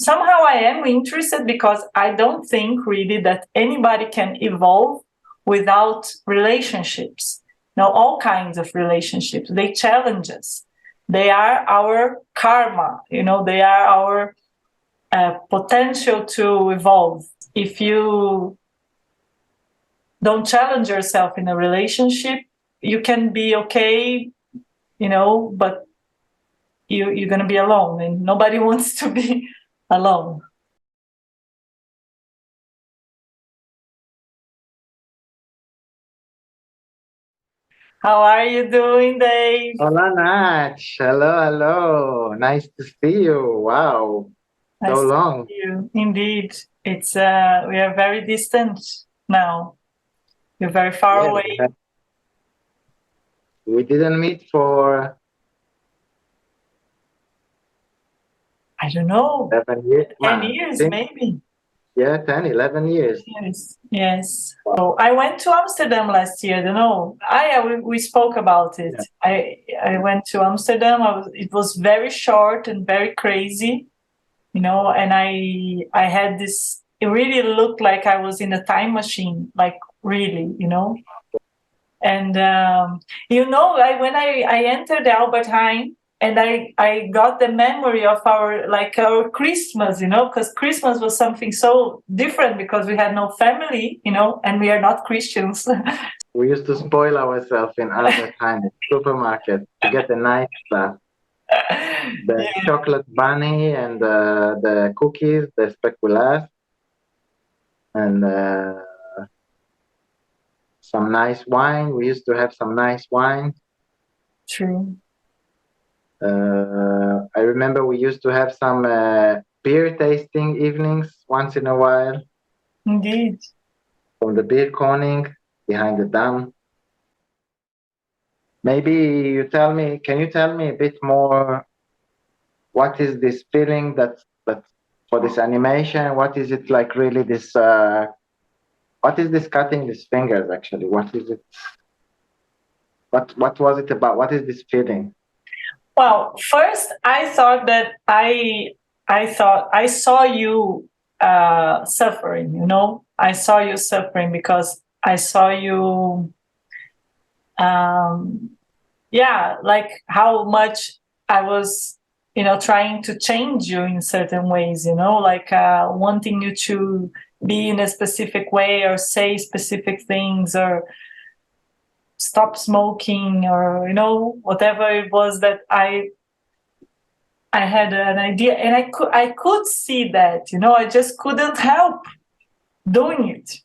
somehow I am interested because I don't think really that anybody can evolve without relationships. All kinds of relationships, they challenge us. They are our karma, they are our potential to evolve. If you don't challenge yourself in a relationship, you can be okay, but you're going to be alone, and nobody wants to be alone. How are you doing, Dave? Hola, Nach. Hello. Nice to see you. Wow. Nice so long. To see you. Indeed. It's we are very distant now. You're very far away. We didn't meet for I don't know. 10 years, maybe. Yeah, 10, 11 years. Yes. So I went to Amsterdam last year. I don't know. We spoke about it. Yeah. I went to Amsterdam. It was very short and very crazy, and I had this. It really looked like I was in a time machine, like really, And when I entered the Albert Heijn. And I got the memory of our Christmas, because Christmas was something so different because we had no family, and we are not Christians. We used to spoil ourselves in Albert Heijn supermarket to get the nice stuff. The chocolate bunny and the cookies, the speculas, and some nice wine. We used to have some nice wine. True. I remember we used to have some beer tasting evenings once in a while. Indeed. From the beer corning behind the dam. Maybe can you tell me a bit more, what is this feeling that for this animation? What is it like really this, what is this cutting these fingers actually? What is it? What was it about? What is this feeling? Well, first I thought that I saw you suffering, I saw you suffering because I saw you, like how much I was, trying to change you in certain ways, like wanting you to be in a specific way or say specific things or stop smoking or whatever it was that I had an idea, and I could see that, I just couldn't help doing it.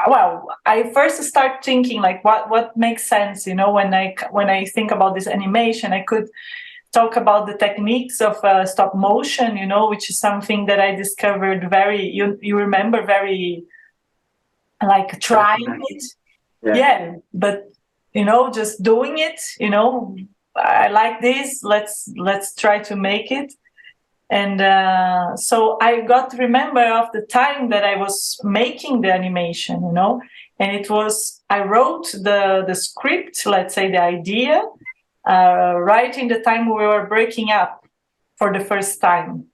well, I first start thinking like what makes sense, you know, when I think about this animation. I could talk about the techniques of stop motion, you know, which is something that I discovered you remember very like trying it. Yeah, but you know, just doing it, you know, I like this, let's try to make it. And so I got to remember of the time that I was making the animation, you know, and it was, I wrote the script, let's say the idea, right in the time we were breaking up for the first time.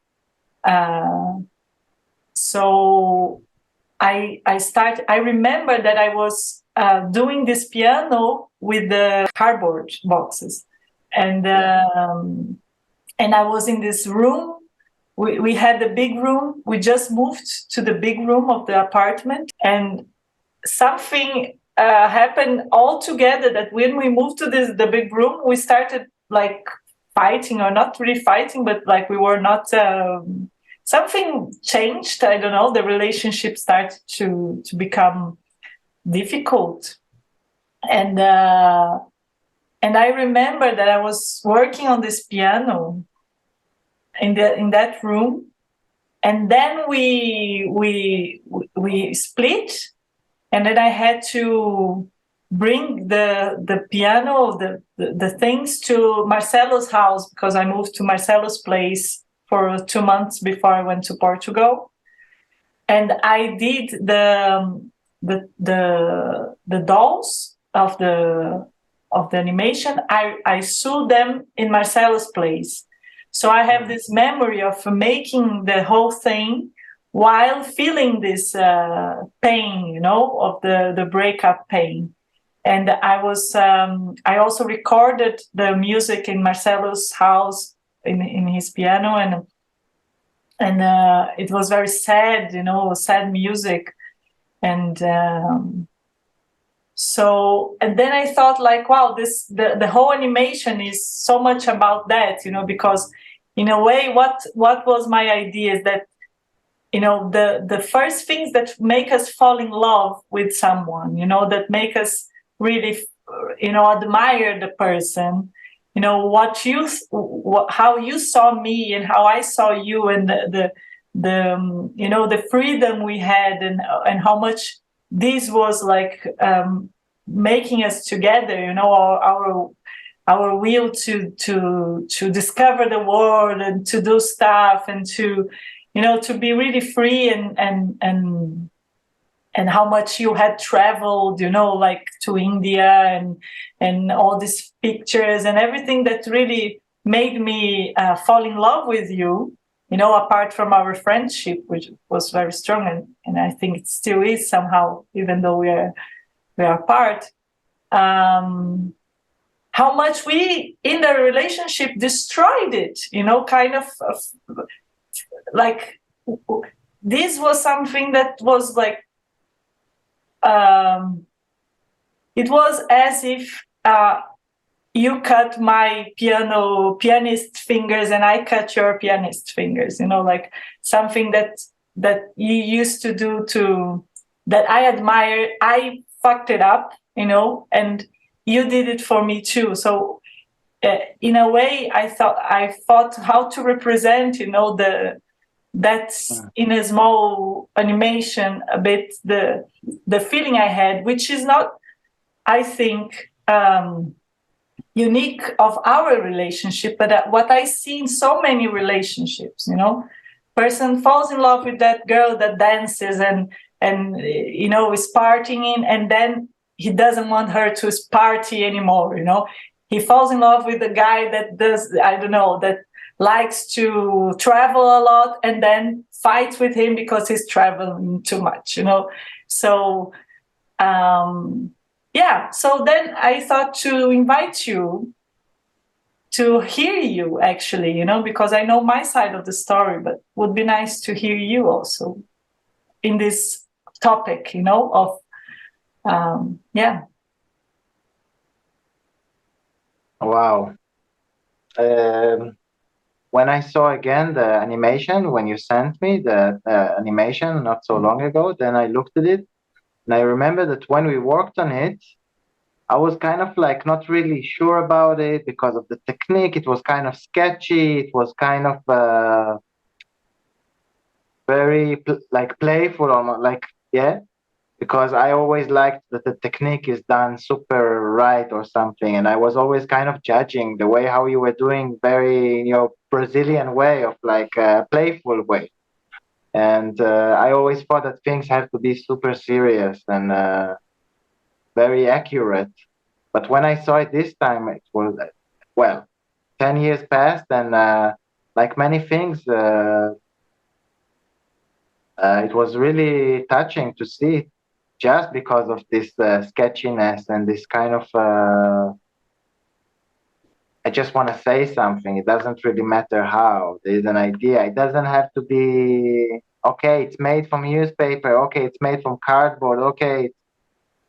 So I remember that I was doing this piano with the cardboard boxes. And I was in this room. We had the big room. We just moved to the big room of the apartment, and something happened all together that when we moved to the big room, we started like fighting, or not really fighting, but like we were not. Something changed. I don't know. The relationship started to become difficult, and I remember that I was working on this piano in that room, and then we split, and then I had to bring the piano, the things to Marcelo's house, because I moved to Marcelo's place for 2 months before I went to Portugal, and I did the dolls of the animation. I sewed them in Marcelo's place. So I have this memory of making the whole thing while feeling this pain, you know, of the breakup pain. And I also recorded the music in Marcelo's house in his piano, and it was very sad, you know, sad music. And and then I thought like, wow, the whole animation is so much about that, you know, because in a way, what was my idea is that, you know, the first things that make us fall in love with someone, you know, that make us really, you know, admire the person, you know, how you saw me and how I saw you, and the you know, the freedom we had, and how much this was like making us together, you know, our will to discover the world and to do stuff, and to, you know, to be really free, and how much you had traveled, you know, like to India, and all these pictures and everything that really made me fall in love with you, you know, apart from our friendship, which was very strong, and I think it still is somehow, even though we are apart. How much we in the relationship destroyed it, you know, kind of like this was something that was like it was as if you cut my pianist fingers and I cut your pianist fingers, you know, like something that you used to do that I admire. I fucked it up, you know, and you did it for me too. So in a way, I thought how to represent, you know, that's in a small animation a bit the feeling I had, which is not, I think, unique of our relationship, but what I see in so many relationships, you know, person falls in love with that girl that dances and you know, is partying, and then he doesn't want her to party anymore, you know. He falls in love with a guy that does, I don't know, that likes to travel a lot, and then fights with him because he's traveling too much, you know. So so then I thought to invite you to hear you, actually, you know, because I know my side of the story, but would be nice to hear you also in this topic, you know, of Wow. When I saw again the animation, when you sent me the animation not so long ago, then I looked at it, And I remember that when we worked on it, I was kind of like not really sure about it because of the technique. It was kind of sketchy. It was kind of very like playful, almost like, yeah, because I always liked that the technique is done super right or something, and I was always kind of judging the way how you were doing, very Brazilian way of like playful way, and I always thought that things have to be super serious and very accurate. But when I saw it this time, it was, well, 10 years passed, and like many things. It was really touching to see just because of this sketchiness and this kind of I just want to say something. It doesn't really matter how. There's an idea. It doesn't have to be okay. It's made from newspaper. Okay, it's made from cardboard. Okay,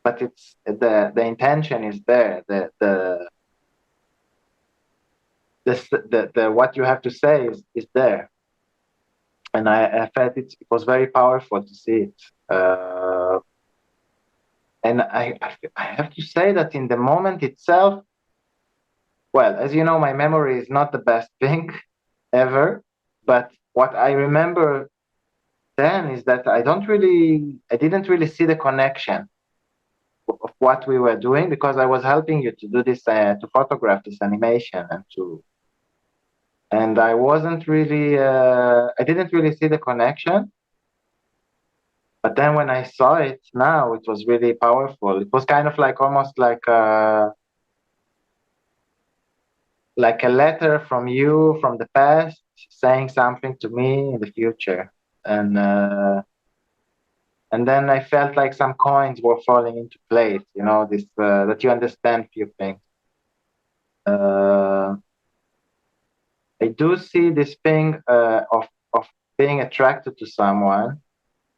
but it's the intention is there. The what you have to say is there, and I felt it was very powerful to see it. And I have to say that in the moment itself, well, as you know, my memory is not the best thing ever. But what I remember then is that I didn't really see the connection of what we were doing because I was helping you to do this, to photograph this animation and I wasn't really, I didn't really see the connection. But then when I saw it now, it was really powerful. It was kind of like almost like a letter from you from the past saying something to me in the future. And then I felt like some coins were falling into place, this that you understand few things. I do see this thing of being attracted to someone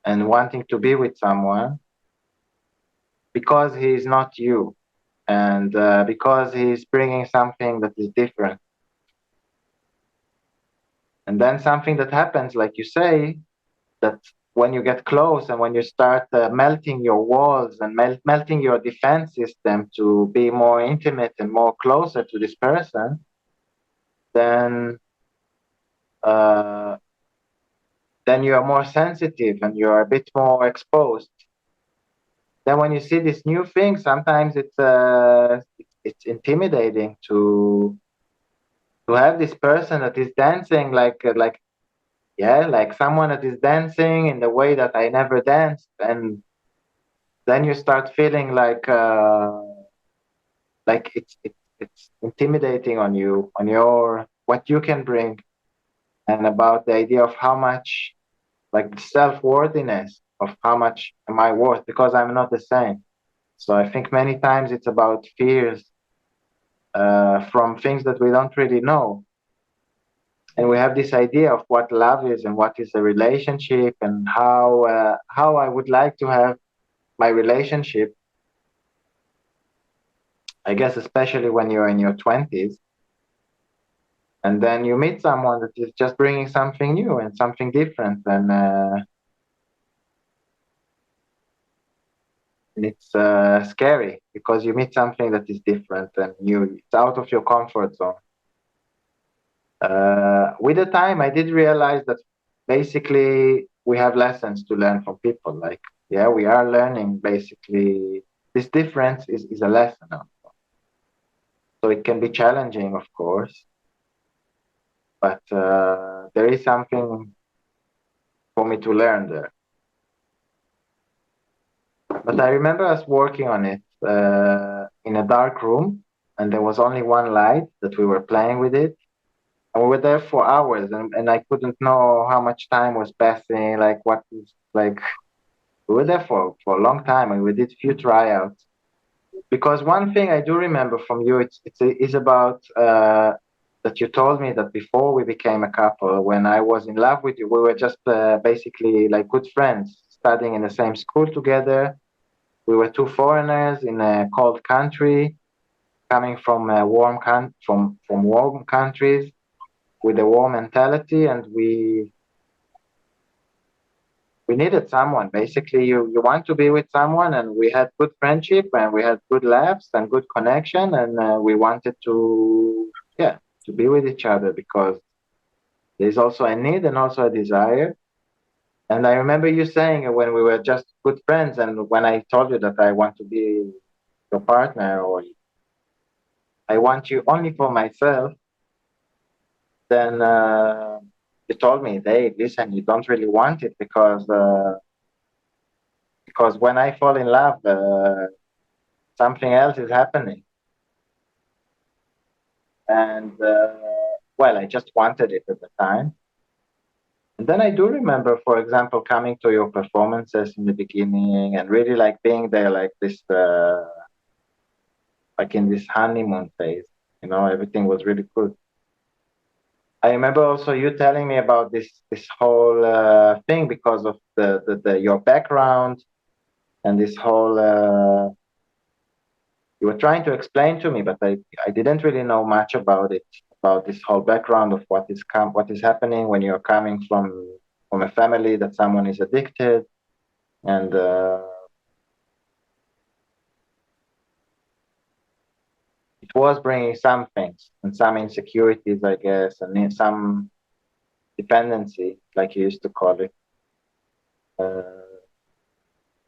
and wanting to be with someone because he is not you, and because he's bringing something that is different. And then something that happens, like you say, that when you get close and when you start melting your walls and melting your defense system to be more intimate and more closer to this person, then uh, then you are more sensitive and you are a bit more exposed. Then when you see this new thing, sometimes it's intimidating to have this person that is dancing like yeah, like someone that is dancing in the way that I never danced, and then you start feeling like it's intimidating on you, on your what you can bring, and about the idea of how much, like, self-worthiness of how much am I worth because I'm not the same. So I think many times it's about fears from things that we don't really know, and we have this idea of what love is and what is a relationship and how I would like to have my relationship. I guess especially when you're in your 20s, and then you meet someone that is just bringing something new and something different, and it's scary because you meet something that is different and new. It's out of your comfort zone. With the time, I did realize that basically we have lessons to learn from people. Like, yeah, we are learning basically. This difference is a lesson. So it can be challenging, of course, but there is something for me to learn there. But I remember us working on it in a dark room, and there was only one light that we were playing with it. And we were there for hours, and I couldn't know how much time was passing, like what is like. We were there for a long time, and we did few tryouts. Because one thing I do remember from you, it's about that you told me that before we became a couple, when I was in love with you, we were just basically like good friends, studying in the same school together. We were two foreigners in a cold country, coming from from warm countries with a warm mentality, and we needed someone. Basically, you want to be with someone, and we had good friendship, and we had good laughs and good connection, and we wanted to be with each other because there's also a need and also a desire. And I remember you saying when we were just good friends, and when I told you that I want to be your partner, or I want you only for myself, then you told me, Dave, listen, you don't really want it because when I fall in love, something else is happening. And well, I just wanted it at the time. And then I do remember, for example, coming to your performances in the beginning and really like being there like this, like in this honeymoon phase, you know, everything was really good. I remember also you telling me about this whole thing because of the your background and this whole you were trying to explain to me, but I didn't really know much about it, about this whole background of what is happening when you're coming from a family that someone is addicted, and it was bringing some things and some insecurities, I guess, and some dependency, like you used to call it.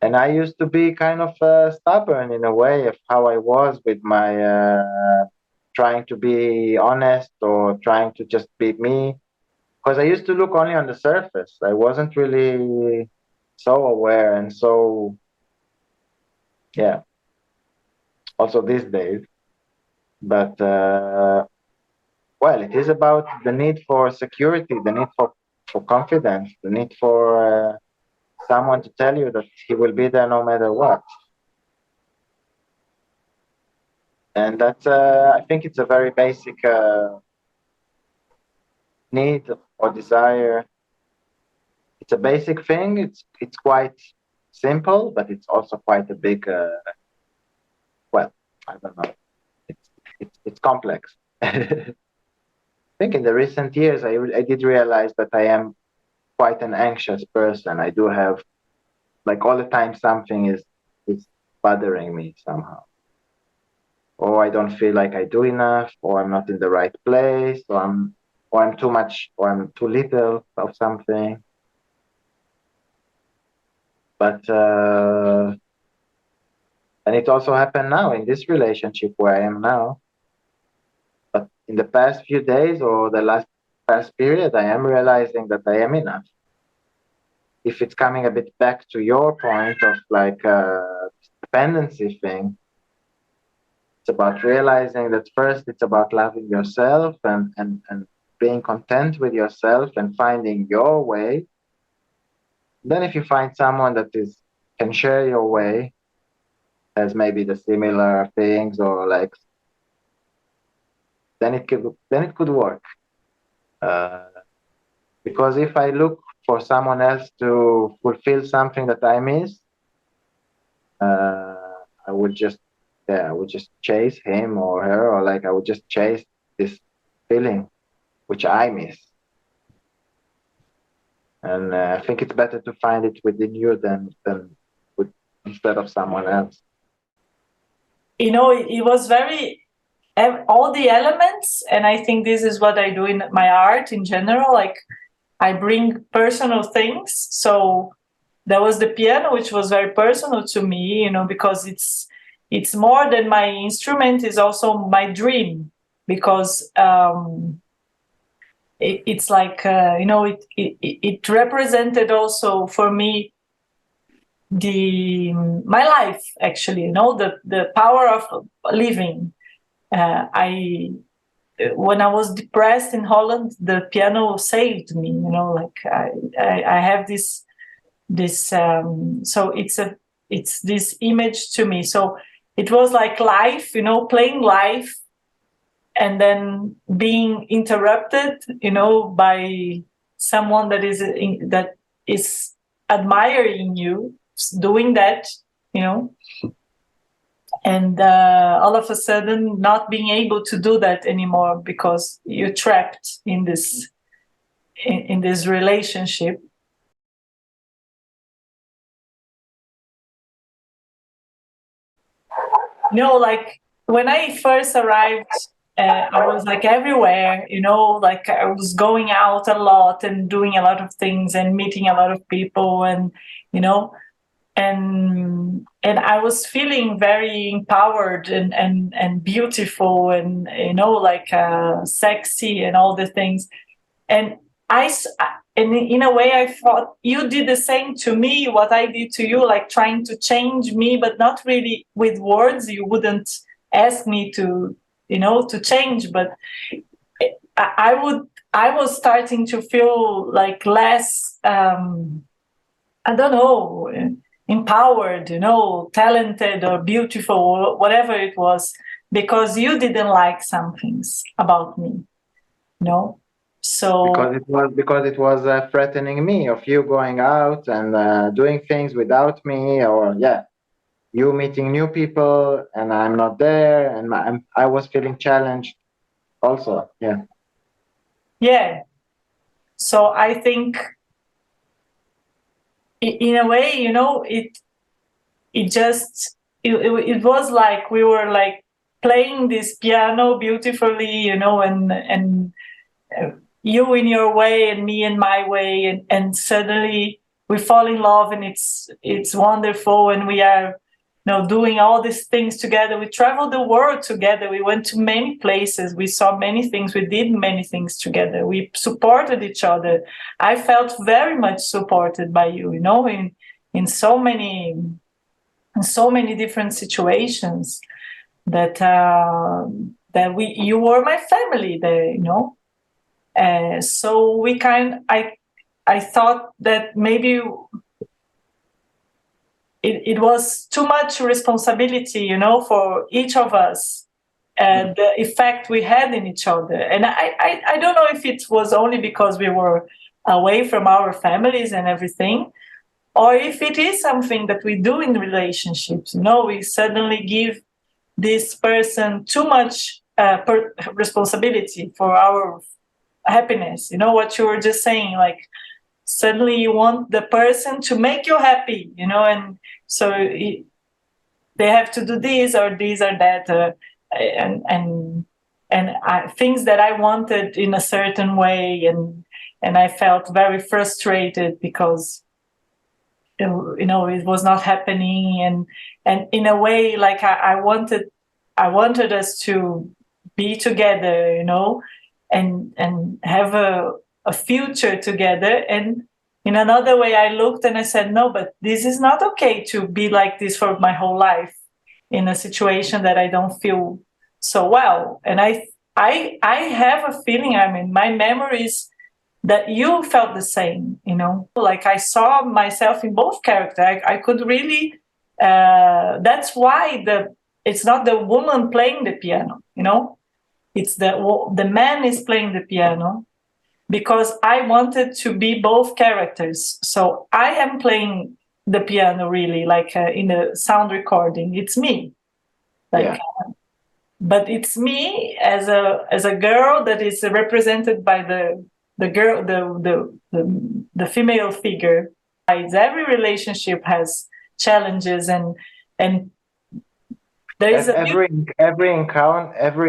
And I used to be kind of stubborn in a way of how I was with my trying to be honest or trying to just be me. Because I used to look only on the surface. I wasn't really so aware and so, yeah, also these days. But, well, it is about the need for security, the need for confidence, the need for someone to tell you that he will be there no matter what. And that's, I think it's a very basic need or desire. It's a basic thing. It's quite simple, but it's also quite a big, well, I don't know. It's complex. I think in the recent years, I did realize that I am quite an anxious person. I do have, like all the time, something is bothering me somehow. Or I don't feel like I do enough, or I'm not in the right place, or I'm too much, or I'm too little of something. But and it also happened now in this relationship where I am now. But in the past few days or the past period, I am realizing that I am enough. If it's coming a bit back to your point of like dependency thing, it's about realizing that first it's about loving yourself and being content with yourself and finding your way. Then if you find someone that can share your way, has maybe the similar things or like, then it could work. Because if I look for someone else to fulfill something that I miss, I would just chase him or her, or like I would just chase this feeling which I miss. And I think it's better to find it within you than instead of someone else. You know, it was very all the elements, and I think this is what I do in my art in general. Like I bring personal things. So there was the piano, which was very personal to me, you know, because it's more than my instrument, is also my dream, because it's like you know, it represented also for me my life, actually, you know, the power of living. When I was depressed in Holland, the piano saved me, you know, like I have this so it's this image to me. So it was like life, you know, playing life and then being interrupted, you know, by someone that is admiring you doing that, you know, and all of a sudden not being able to do that anymore because you're trapped in this relationship. like when I first arrived, I was like everywhere, like I was going out a lot and doing a lot of things and meeting a lot of people, and and I was feeling very empowered and beautiful, and like sexy and all the things. And and in a way, I thought you did the same to me, what I did to you, like trying to change me, but not really with words. You wouldn't ask me to, to change, but I was starting to feel like less, I don't know, empowered, talented or beautiful, or whatever it was, because you didn't like some things about me, So because it was threatening me of you going out and doing things without me, or you meeting new people and I'm not there, and I was feeling challenged also. Yeah. So I think in a way, it was like we were like playing this piano beautifully, and you in your way and me in my way, and suddenly we fall in love, and it's wonderful, and we are doing all these things together. We traveled the world together. We went to many places. We saw many things. We did many things together. We supported each other. I felt very much supported by you, in so many different situations that you were my family there, so I thought that maybe it was too much responsibility, for each of us, the effect we had in each other. And I don't know if it was only because we were away from our families and everything, or if it is something that we do in relationships. We suddenly give this person too much responsibility for our happiness. What you were just saying, like suddenly you want the person to make you happy, and so they have to do this or that, and things that I wanted in a certain way, and I felt very frustrated because it was not happening, and in a way, like I wanted us to be together, and have a future together. And in another way, I looked and I said, no, but this is not okay to be like this for my whole life in a situation that I don't feel so well. And I have a feeling, my memories that you felt the same, like I saw myself in both characters. I could really, that's why it's not the woman playing the piano, it's the man is playing the piano, because I wanted to be both characters. So I am playing the piano really, like in a sound recording. It's me, but it's me as a girl that is represented by the girl, the female figure. Every relationship has challenges, and there is every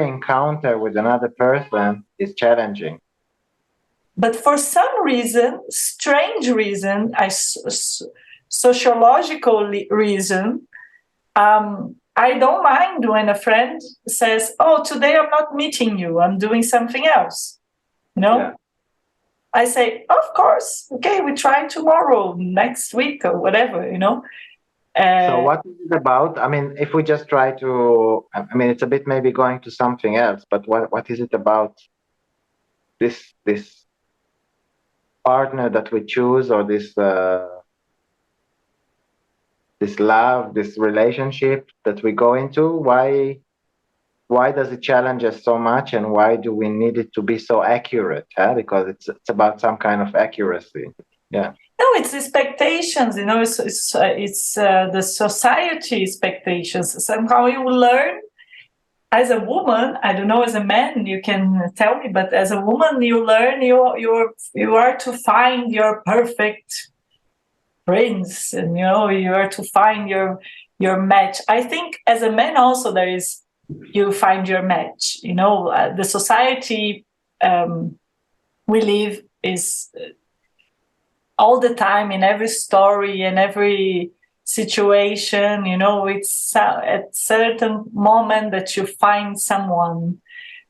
encounter with another person is challenging. But for some reason, strange reason, sociological reason, I don't mind when a friend says, "Oh, today I'm not meeting you. I'm doing something else." Yeah. I say, "Of course, okay. We try tomorrow, next week, or whatever." So what is it about? If we just try to, it's a bit maybe going to something else, but what is it about this partner that we choose, or this love, this relationship that we go into? Why does it challenge us so much, and why do we need it to be so accurate? Because it's about some kind of accuracy. Yeah. No, it's expectations. It's the society expectations. Somehow you learn. As a woman, I don't know, as a man, you can tell me, but as a woman, you learn you are to find your perfect prince, and you are to find your match. I think as a man also you find your match. The society we live is all the time, in every story and every situation, it's at certain moment that you find someone,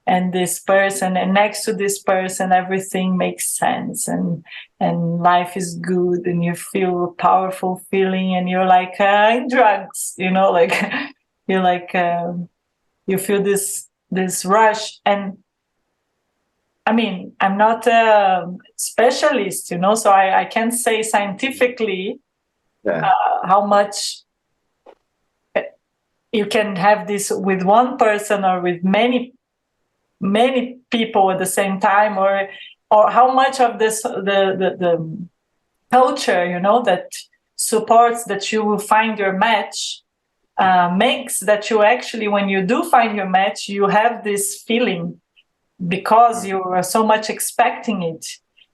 and this person, and next to this person everything makes sense, and life is good, and you feel a powerful feeling, and you're like in drugs, like you're like you feel this rush. And I mean, I'm not a specialist, so I can't say scientifically how much you can have this with one person or with many people at the same time, or how much of this the culture, that supports that you will find your match, makes that you actually, when you do find your match, you have this feeling because you are so much expecting it,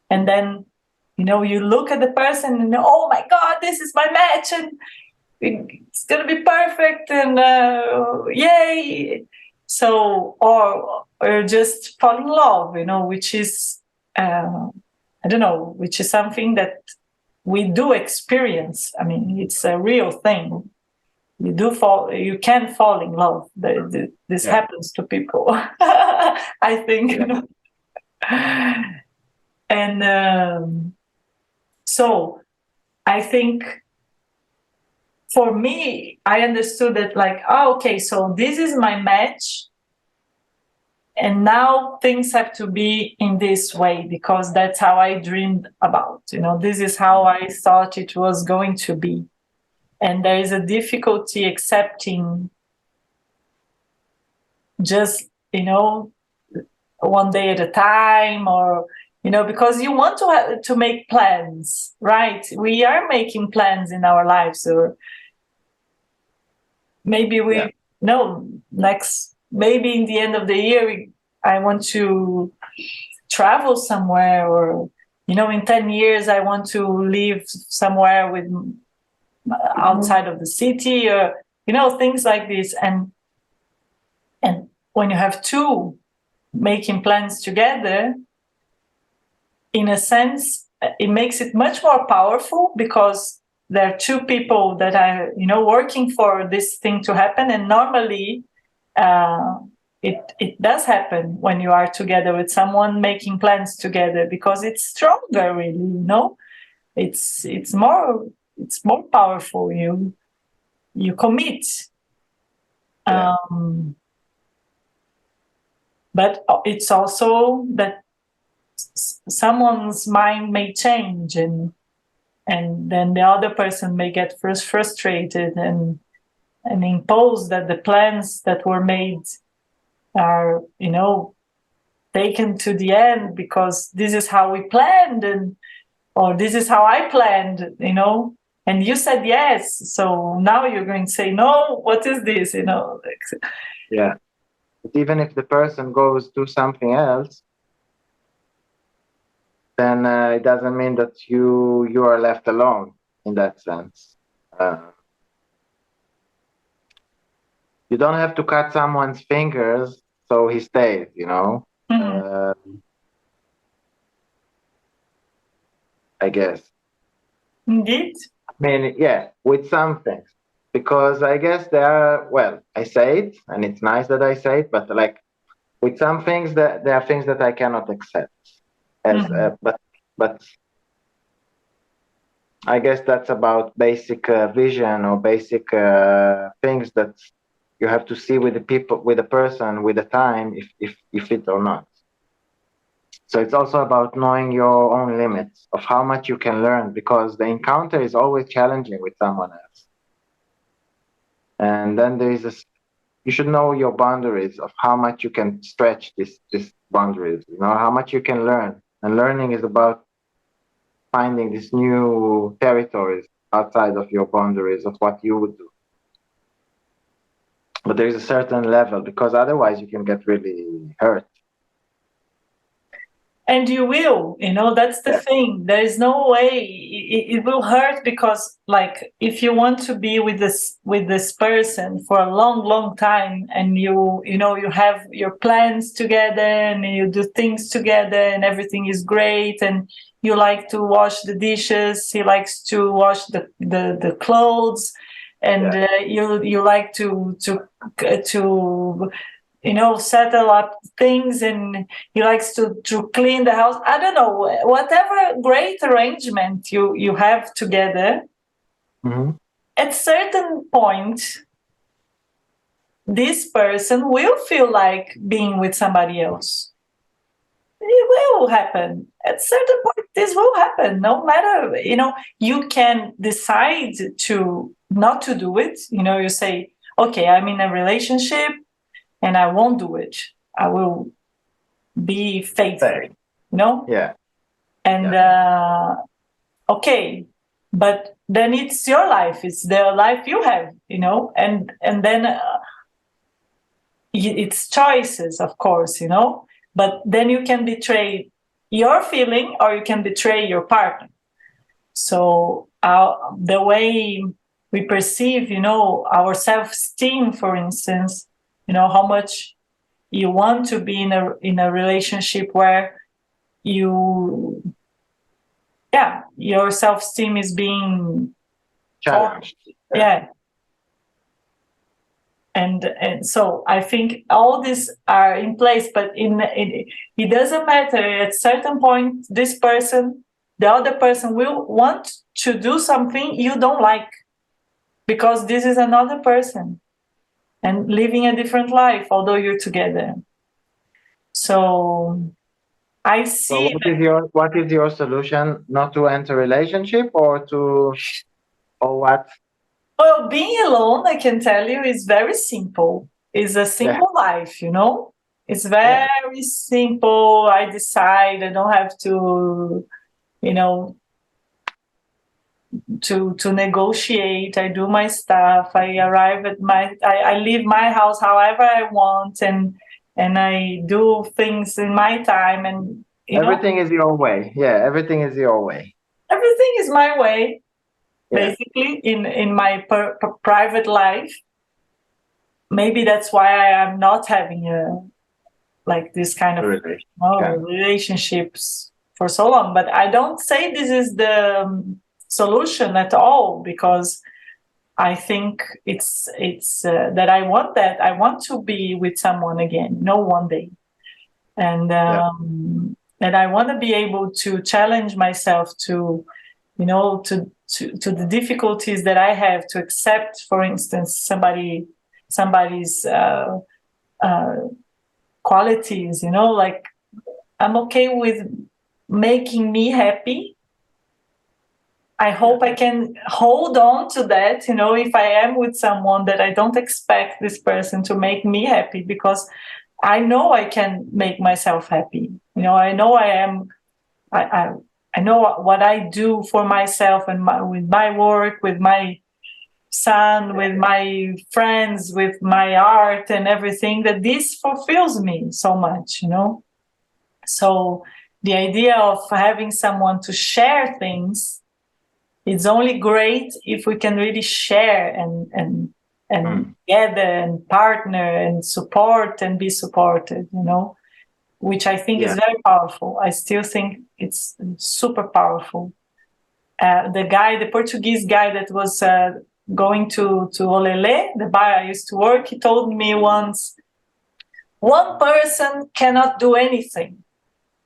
and then you look at the person and oh my God, this is my match, and it's gonna be perfect, and yay. So or just fall in love, which is I don't know, which is something that we do experience. I mean, it's a real thing. You can fall in love. This happens to people. I think. And so I think for me, I understood that okay, so this is my match, and now things have to be in this way because that's how I dreamed about. This is how I thought it was going to be. And there is a difficulty accepting just, one day at a time, or, because you want to make plans, right? We are making plans in our lives, or maybe maybe in the end of the year, I want to travel somewhere, or, in 10 years, I want to live somewhere outside of the city, or, things like this. And when you have two making plans together, in a sense, it makes it much more powerful because there are two people that are, working for this thing to happen. And normally, it does happen when you are together with someone making plans together, because it's stronger, really. It's more powerful. You commit. But it's also that someone's mind may change, and then the other person may get frustrated and impose that the plans that were made are, taken to the end because this is how we planned, or this is how I planned, and you said yes, so now you're going to say no. What is this? Yeah. But even if the person goes do something else, then it doesn't mean that you are left alone in that sense. You don't have to cut someone's fingers so he stays, I guess. Indeed. I mean, yeah, with some things. Because I guess I say it, and it's nice that I say it, but with some things, there are things that I cannot accept. But I guess that's about basic vision, or basic things that you have to see with the people, with the person, with the time, if you fit or not. So it's also about knowing your own limits of how much you can learn, because the encounter is always challenging with someone else. And then you should know your boundaries of how much you can stretch this boundaries, how much you can learn. And learning is about finding these new territories outside of your boundaries of what you would do. But there is a certain level, because otherwise you can get really hurt. And you will, that's the thing. There is no way it will hurt, because like if you want to be with this person for a long time, and you have your plans together and you do things together and everything is great, and you like to wash the dishes, he likes to wash the clothes, and you like to settle up things, and he likes to clean the house. I don't know, whatever great arrangement you have together. Mm-hmm. At certain point, this person will feel like being with somebody else. It will happen. At certain point, this will happen. No matter, you can decide to not to do it. You say, okay, I'm in a relationship, and I won't do it. I will be faithful, Yeah. And okay, but then it's your life. It's the life you have, and then it's choices, of course, But then you can betray your feeling, or you can betray your partner. So the way we perceive, our self-esteem, for instance, how much you want to be in a relationship where your self-esteem is being challenged. And so I think all these are in place, but it doesn't matter. At certain point, the other person will want to do something you don't like, because this is another person and living a different life, although you're together. So I see. So what is your solution? Not to enter a relationship, or what? Well, being alone, I can tell you, is very simple. It's a simple life, It's very simple. I decide. I don't have to, to negotiate. I do my stuff. I arrive at I leave my house however I want, and I do things in my time, and everything is your way. Yeah, everything is your way. Everything is my way, basically, in my private life. Maybe that's why I am not having this kind of relationships for so long. But I don't say this is the solution at all, because I think it's that I want that. I want to be with someone again, one day. And and I want to be able to challenge myself to the difficulties that I have to accept, for instance, somebody's qualities, like I'm okay with making me happy. I hope I can hold on to that, if I am with someone, that I don't expect this person to make me happy, because I know I can make myself happy. I know I know what I do for myself, and with my work, with my son, with my friends, with my art and everything, that this fulfills me so much, So the idea of having someone to share things, it's only great if we can really share and gather and partner and support and be supported, which I think is very powerful. I still think it's super powerful. The Portuguese guy that was going to Olele, the bar I used to work, he told me once, one person cannot do anything.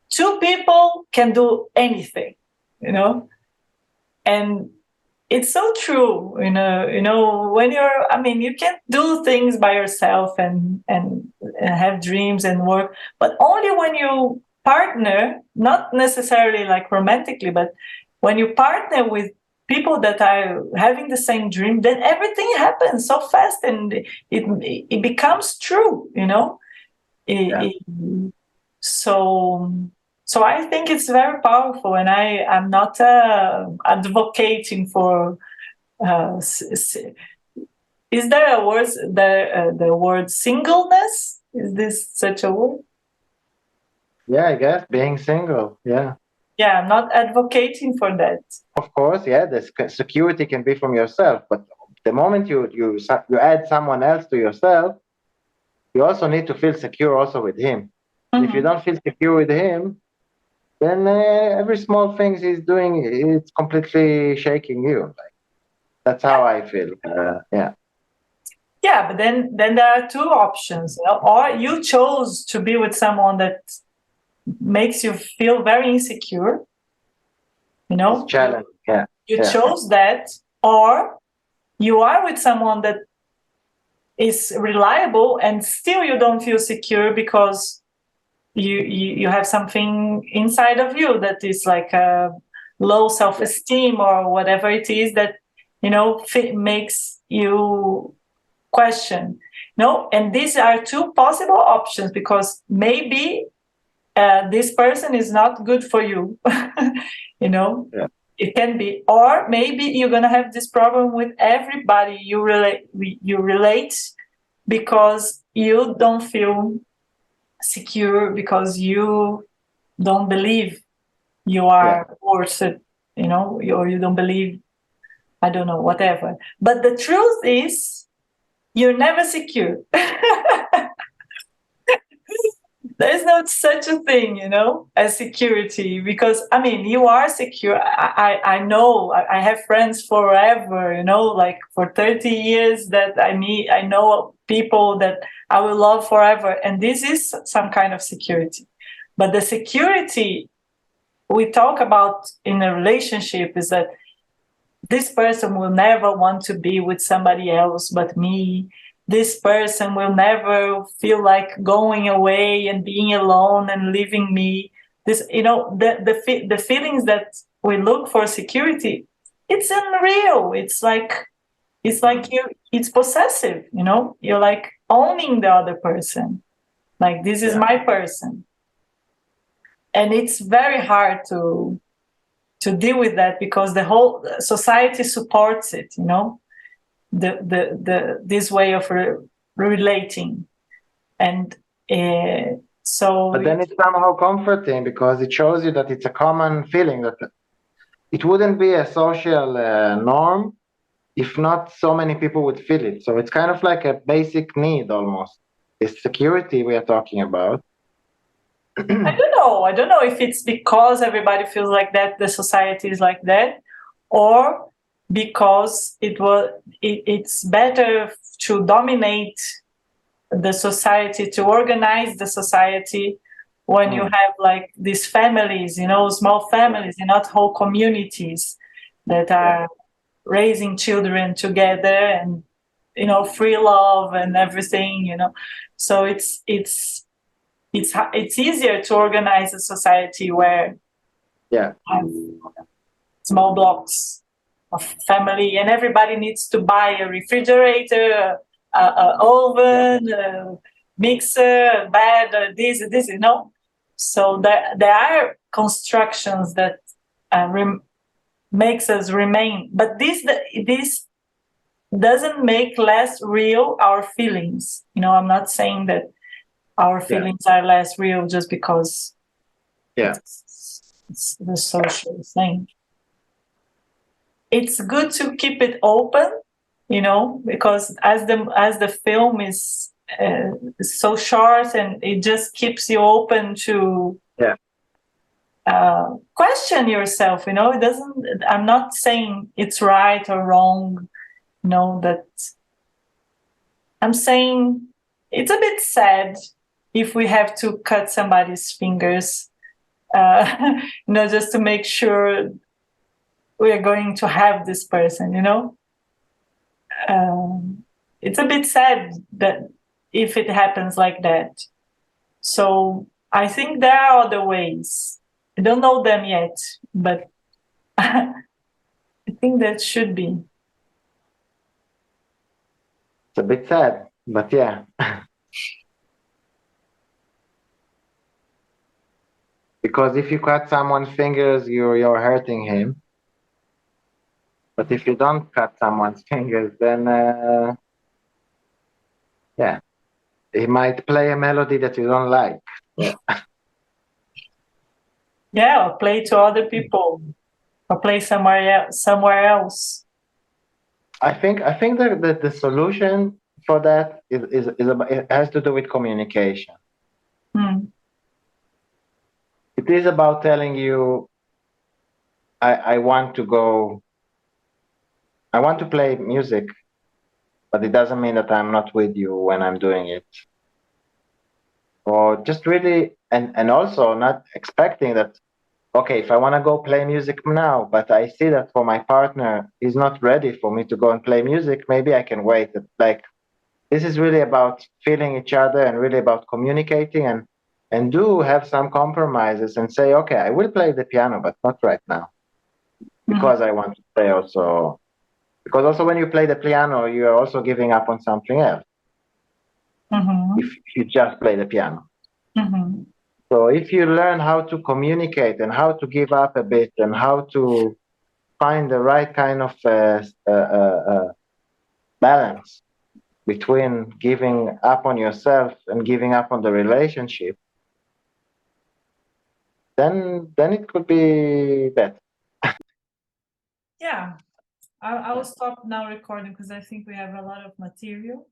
Two people can do anything, And it's so true, when you can't do things by yourself and have dreams and work, but only when you partner, not necessarily like romantically, but when you partner with people that are having the same dream, then everything happens so fast, and it becomes true, So I think it's very powerful, and I'm not advocating for. Is there a word? The word singleness? Is this such a word? Yeah, I guess being single. Yeah. Yeah, I'm not advocating for that. Of course, yeah, the security can be from yourself, but the moment you add someone else to yourself, you also need to feel secure also with him. And if you don't feel secure with him, then every small thing he's doing, it's completely shaking you. Like, that's how I feel. Yeah. Yeah, but then there are two options, you know? Or you chose to be with someone that makes you feel very insecure, you know. It's challenging. Yeah. You Yeah. chose that, or you are with someone that is reliable and still you don't feel secure because you have something inside of you that is like a low self-esteem or whatever it is that, you know, makes you question. No, and these are two possible options, because maybe this person is not good for you. You know. Yeah. It can be, or maybe you're gonna have this problem with everybody you relate, because you don't feel secure, because you don't believe you are worth it, you know, or you don't believe, I don't know, whatever. But the truth is, you're never secure. There's no such a thing, you know, as security, because I mean, you are secure. I know I have friends forever, you know, like for 30 years that I know people that I will love forever, and this is some kind of security. But the security we talk about in a relationship is that this person will never want to be with somebody else but me. This person will never feel like going away and being alone and leaving me. This, you know, the feelings that we look for security, it's unreal. It's like it's possessive, you know. You're like owning the other person. Like, this is my person. And it's very hard to deal with that, because the whole society supports it, you know, this way of relating. And so, but then it's somehow comforting, because it shows you that it's a common feeling, that it wouldn't be a social norm if not so many people would feel it. So it's kind of like a basic need almost, this security we are talking about. I don't know if it's because everybody feels like that, the society is like that, or because it's better to dominate the society, to organize the society, when you have like these families, you know, small families, and not whole communities that are raising children together, and, you know, free love and everything, you know. So it's easier to organize a society where small blocks of family, and everybody needs to buy a refrigerator, a oven, a mixer, a bed, this, you know. So there are constructions that makes us remain, but this doesn't make less real our feelings. You know, I'm not saying that our feelings are less real just because it's the social thing. It's good to keep it open, you know, because as the film is so short, and it just keeps you open to question yourself, you know. It doesn't, I'm not saying it's right or wrong, you know, that I'm saying it's a bit sad if we have to cut somebody's fingers, you know, just to make sure we are going to have this person, you know. It's a bit sad that if it happens like that. So I think there are other ways. I don't know them yet, but I think that should be. It's a bit sad, but yeah. Because if you cut someone's fingers, you're hurting him. But if you don't cut someone's fingers, then he might play a melody that you don't like. Yeah, or play to other people, or play somewhere else. I think that the solution for that is about, it has to do with communication. It is about telling you, I want to play music, but it doesn't mean that I'm not with you when I'm doing it. Or just really, and also not expecting that, okay, if I want to go play music now, but I see that for my partner, he's not ready for me to go and play music, maybe I can wait. Like, this is really about feeling each other and really about communicating and do have some compromises and say, okay, I will play the piano, but not right now. Because I want to play also. Because also when you play the piano, you are also giving up on something else. If you just play the piano. So if you learn how to communicate and how to give up a bit and how to find the right kind of balance between giving up on yourself and giving up on the relationship, then it could be better. Yeah, I will stop now recording because I think we have a lot of material.